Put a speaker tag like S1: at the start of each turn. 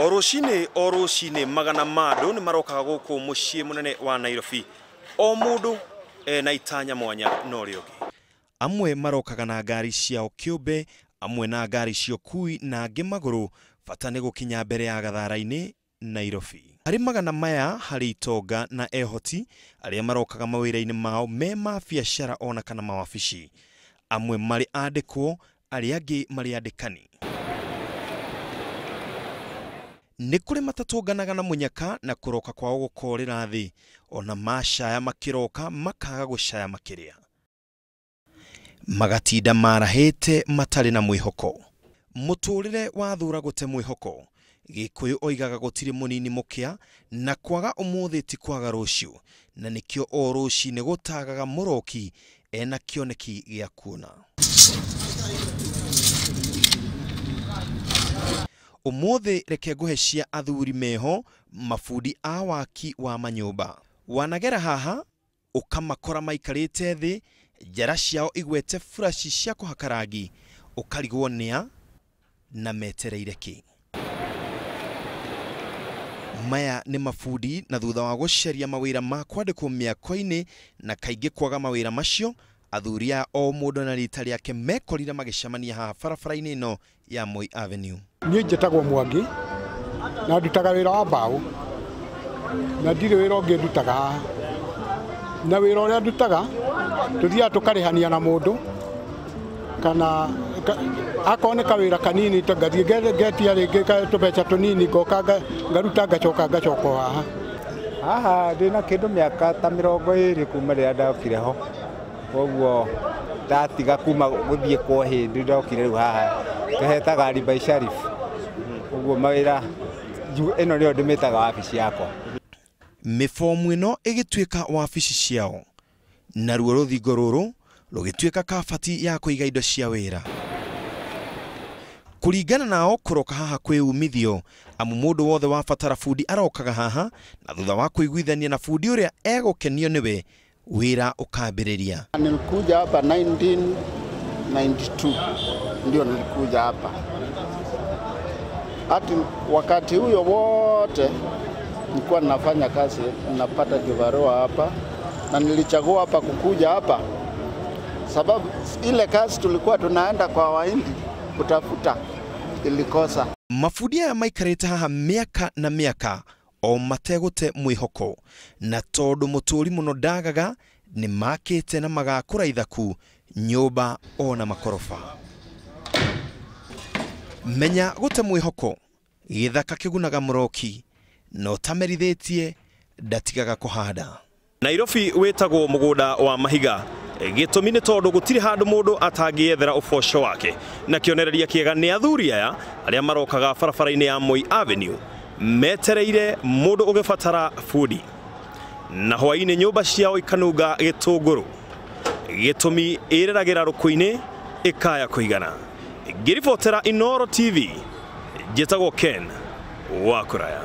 S1: Oroshine magana mado ni marokaga guku mucii munene wa Nairobi. O mundu na itanya mwanya noriogi. Amwe marokaga na ngari ciao kiumbe, amwe na ngari cio kui na angi maguru, bata ni gukinya mbere ya gathara-ini Nairobi. Hari magana maya hari itonga na ehoti aria marokaga mawira-ini mao me ma biacara ona kana mawabici. Amwe mari andikwo, aria angi mari andikani. Nĩ kũrĩ matatũnganaga na munyaka na kuroka kwao gukorera thi, ona macaya makiroka makaga gucaya makiria. Magatinda marahete matari na mwihoko. Muturire wathura gute mwihoko. Gikuyu oigaga gutiri munini mukia na kwaga umuthi ti kwaga ruciu, na nikio o ruci-ini gutagaga muroki ena kioneki gia kuona. Umuthi reke nguheshia athuri meho mafudi a waki wa manyumba. Wanagera haha ukamakora maikarite thi, njara ciao igwete furashi cia kuhaka rangi, ukarigwo nia na metereire ki. Maya ni mafudi na thutha wa gucaria mawira ma kwandikwo miako-ini na kaingi kwaga mawira macio, athuri a o mundu na rita riake mekorire magicemania haha barabara-ini ino ya Moi Avenue.
S2: Niĩ njĩtagwo Mwangi na ndutaga wĩra wa mbaũ na ndirĩ wĩra ũngĩ ndutaga haha, na wĩra ũrĩa ndutaga tũthiaga tũkarĩhania na mũndũ kana akorwo nĩ kawĩra kanini ngathiĩ ngetia rĩngĩ tũbeca tũnini ngoka ngaruta ngacoka haha.
S3: Haha ndĩna kĩndũ mĩaka ta 20 kuma rĩrĩa ndokire ho, koguo ndatiga kuma gũthiĩ kwa hĩndĩ ndokire rĩu haha kahetaga Ribai Sharif. Koguo mawĩra ĩno nĩyo ndĩmĩtaga wabici yakwa.
S1: Mifomu ĩno ĩgĩtuĩka wabici ciao, naruo rũthingo rũrũ rũgĩtuĩka kabati ya kũiga indo cia wĩra. Kũringana nao kuroka haha kwĩ umithio, amu mũndũ wothe wabatara budi arokaga haha, na thutha wa kũiguithania na budi ũrĩa egũkenio nĩwe wĩra ũkambĩrĩria.
S4: Nilikuja hapa 1992 ndio nilikuja hapa. Hati wakati huyo wote nilikuwa nafanya kazi, napata kibarua hapa na nilichagua hapa kukuja hapa sababu ile kazi tulikuwa tunaenda kwa Wahindi kutafuta ilikosa.
S1: Mafudi ya maikarĩte haha miaka na miaka o mategũte mwĩhoko, na tondũ mũtũri mũno ndagaga nĩ makĩte na magakũra ithaku nyũmba ona makorofa. Menya gũte mwĩhoko gĩthaka kĩgunaga mũroki, no tamerithĩtie ndatigaga kũhanda. Nairobi wĩtagwo mũgũnda wa mahiga, gĩtũmi nĩ tondũ gũtirĩ handũ mũndũ atangĩethera ũboco wake, na kĩonereria kĩega nĩ athuri aya arĩa marokaga barabara-inĩ ya Moi Avenue metereire mũndũ ũgĩbatara budi, na hwaĩ-inĩ nyũmba ciao ikanunga gĩtũngũrũ, gĩtũmi ĩreragĩra rũkũ-inĩ ĩkaya kũigana. Ngĩribotera Inooro TV, njĩtagwo Ken wa Kũraya.